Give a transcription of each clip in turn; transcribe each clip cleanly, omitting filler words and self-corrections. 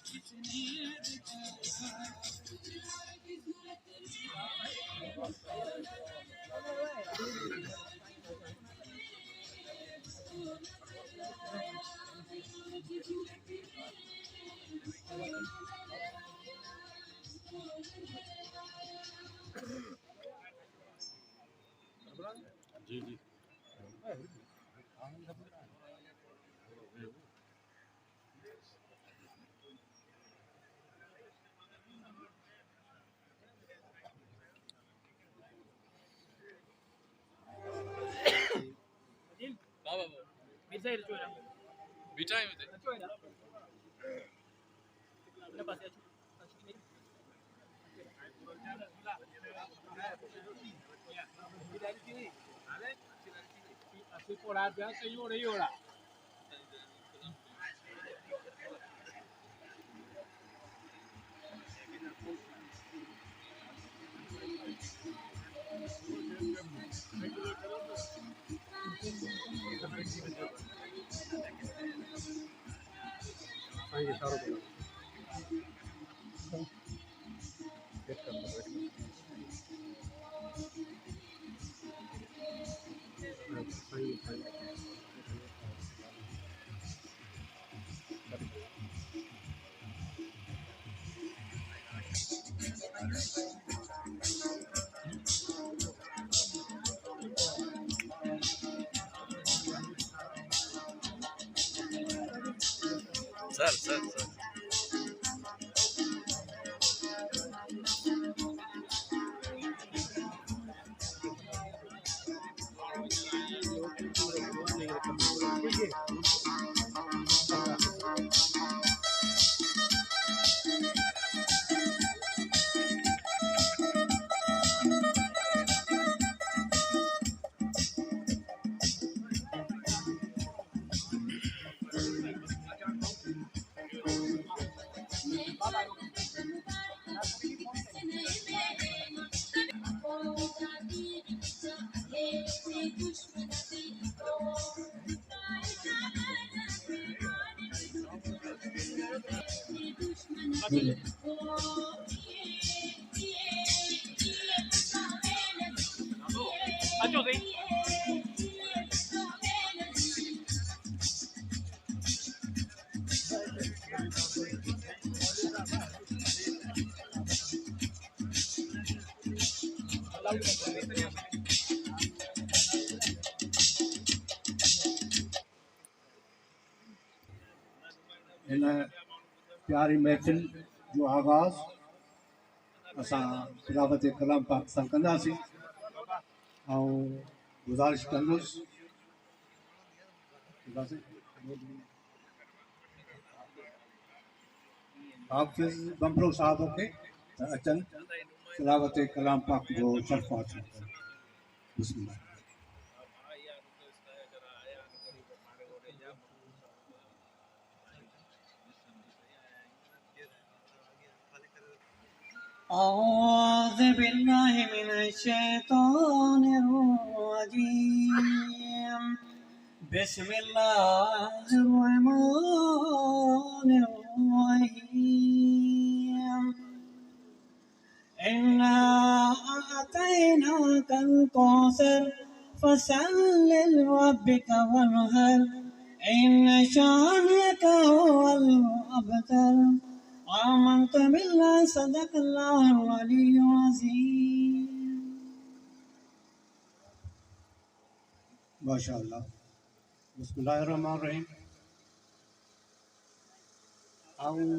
जी जी बिठाए हुए थे así por allá se llora y llora. Sir sir sir Acho sí. इन प्यारी महफ़िल जो आगाज़ असां तिलावत कलाम पाक सां कंदासीं ऐं गुज़ारिश कंदुसि हाफ़िज़ बंबरो साहब खे त अचनि तिलावत कलाम पाक जो शर्फ़ हासिल कनि। बिस्मिल्लाह। أعوذ بالله من الشيطان الرجيم بسم الله الرحمن الرحيم إنا أعطيناك الكوثر فصل لربك وانحر إن شانئك هو الأبتر آمنت بالله صدق الله العلي العظيم माशा अल्लाह। बिस्मिल्लाहिर्रहमानिर्रहीम। आऊं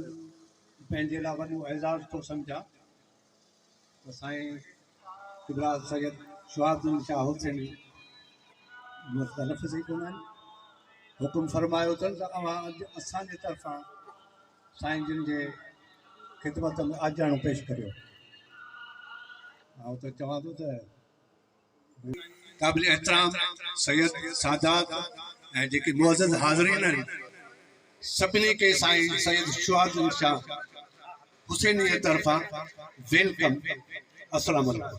पंहिंजे लाइ वॾो एज़ाज़ थो सम्झां त साईं किबला सैयद शहाबुद्दीन शाह हुसैनी लफ़्ज़ ई कोन आहिनि हुकुम फरमायो अथनि त अव्हां अॼु असांजे तरफ़ां साईं जिन जे ख़िदमत में आजाणो पेश करियो। आउं त चवां थो त क़ाबिल एहतराम सैयद सादात ऐं जेके मुअज़्ज़ज़ हाज़रीन आहिनि सभिनी खे साईं सैयद शहाबुद्दीन शाह हुसैनी जे तरफ़ां वेलकम। अस्सलाम वालेकुम।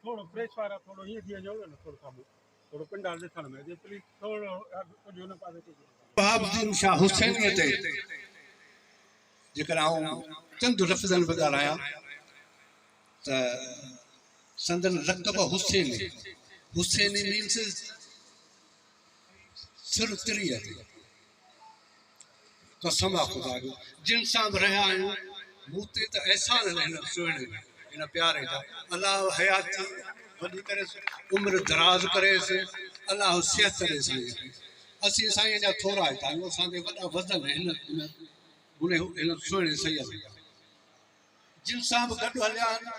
थोड़ो फ्रेश वारा थोड़ो ये दिया जाओगे ना थोड़ा काबू थोरो पिंडाल ॾिसण में जे प्लीज थोरो कुझु हुन पासे कुझु बहाउद्दीन शाह हुसैनीअ ते जेकर आऊं चंद लफ़्ज़नि में ॻाल्हायां त संदन रक़ब हुसैनी हुसैनी मीन्स सिर तिरीअ ते कसम आहे ख़ुदा जो जिन सां बि रहिया आहियूं मूं ते त अहसान हिन सुहिणे हिन प्यारे जा अलाह हयाती वॾी करे उमिरि दराज़ करेसि अलाह सिहत ॾे साईं असीं साईं जा थोरा हितां आहियूं असांजे वॾा वज़न हिन हिन सुहिणे सैयद जिन सां बि गॾु हलिया आहिनि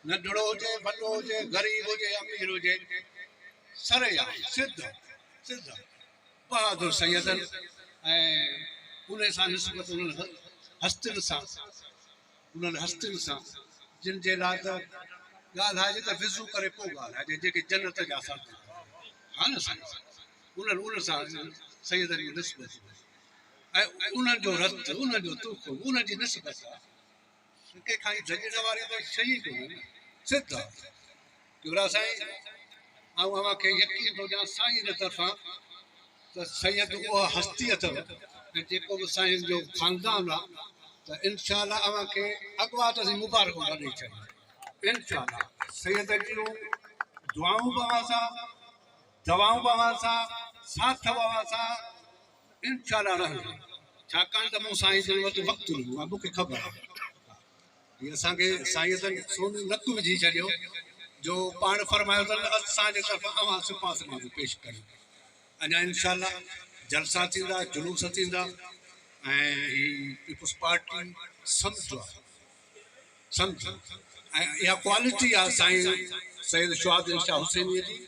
नंढड़ो हुजे वॾो हुजे ग़रीब हुजे अमीर हुजे सरे आहे सिध सिध बहादुर सैयदनि ऐं उन सां निस्बत उन्हनि हस्तियुनि सां उन्हनि हस्तियुनि सां जिन जे लाइ त ॻाल्हाइजे त विज़ू करे पोइ ॻाल्हाइजे जेके जन्नत जा साथ हा न साईं उन्हनि सां सैयदनि जी निस्बत ऐं उन्हनि जो रत उन्हनि जो तुख उन्हनि जी निस्बत आहे कंहिंखां ई झगड़ वारी त शइ ई कोन्हे न सिद्ध आहे केवड़ा साईं ऐं अव्हांखे यकीन थो ॾियां साईं जे तरफ़ां त सैयद उहा हस्ती अथव ऐं जेको बि साईं जो ख़ानदान आहे त इनशा अव्हांखे अॻुवां त असीं मुबारकूं था ॾेई छॾियूं इनशा सैयद जूं दुआऊं बि अव्हां सां दवाऊं बि अव्हां सां साथ बि अव्हां सां इनशा रहंदो छाकाणि त मूं साईं जे वटि वक़्तु ॾिनो आहे मूंखे ख़बर आहे हीअ असांखे साईं सोन नक विझी छॾियो जो पाण फरमायो अथनि असांजे तरफ़ां अव्हां सिपासनामो पेश करियो अञा इनशा जलसा थींदा जुलूस थींदा ऐं हीअ पीपुल्स पार्टी सम्झो आहे सम्झ ऐं इहा क्वालिटी आहे साईं सैयद शुहाबुद्दीन शाह हुसैनीअ जी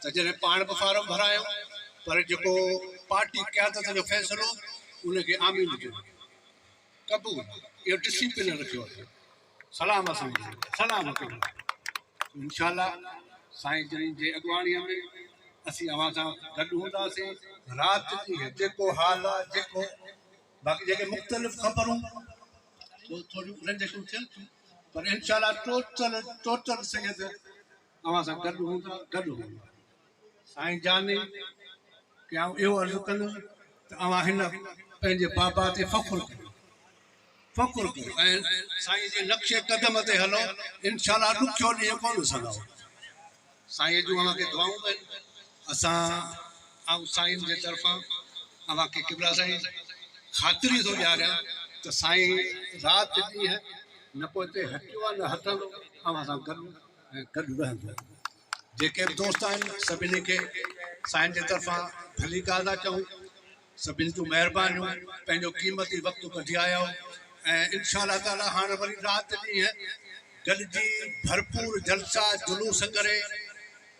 त जॾहिं पाण बि फारम भरायो पर जेको पार्टी क़यादत जो फ़ैसिलो उनखे आमीन जो क़बूल इहो डिसिप्लिन रखियो आहे सलाम साईं सलाम कयो इनशा साईं जन जे अॻुवाणीअ में असीं अव्हां सां गॾु हूंदासीं राति ॾींहुं जेको हाल आहे जेको बाक़ी जेके मुख़्तलिफ़ ख़बरूं थोरियूं रंजिशूं थियनि थियूं पर इनशा टोटल सैयद अव्हां सां गॾु हूंदा साईं जाने की आउं इहो अर्ज़ु कंदुसि त अव्हां हिन पंहिंजे बाबा ते फ़ख़ुरु कयो ऐं साईं जे नक्शे क़दम ते हलो इनशा ॾुखियो ॾींहुं कोन ॾिसंदव साईं जूं अव्हांखे दुआऊं आहिनि असां ऐं साईं जे तरफ़ां अव्हांखे क़िबला साईं ख़ातिरी थो ॾियारियां त साईं राति ॾींहुं न पोइ हिते हटियो आहे न हटंदो अव्हां सां गॾु ऐं गॾु रहंदो जेके बि दोस्त आहिनि सभिनी खे साईं जे तरफ़ां भली ॻाल्हि था चऊं सभिनी जूं महिरबानियूं पंहिंजो क़ीमती वक़्तु कढी आया ऐं इनशा ताला हाणे वरी राति ॾींहुं गॾिजी भरपूर जलसा जुलूस करे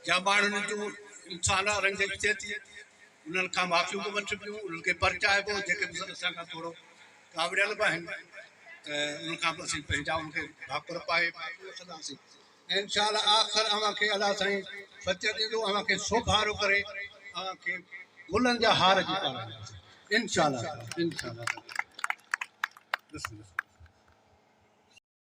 या माण्हुनि जूं इंसान रंजिश थिए थी उन्हनि खां माफ़ियूं बि वठबियूं उन्हनि खे परचाइबो जेके बि असां खां थोरो कावड़ियल बि आहिनि त उन्हनि खां बि असीं पंहिंजा उनखे भाकुर पाए रखंदासीं ऐं इनशा आख़िर अव्हांखे अलाह साईं सच ॾींदो अव्हांखे सोभारो करे अव्हांखे गुलनि जा हार जी पाराईंदासीं इनशा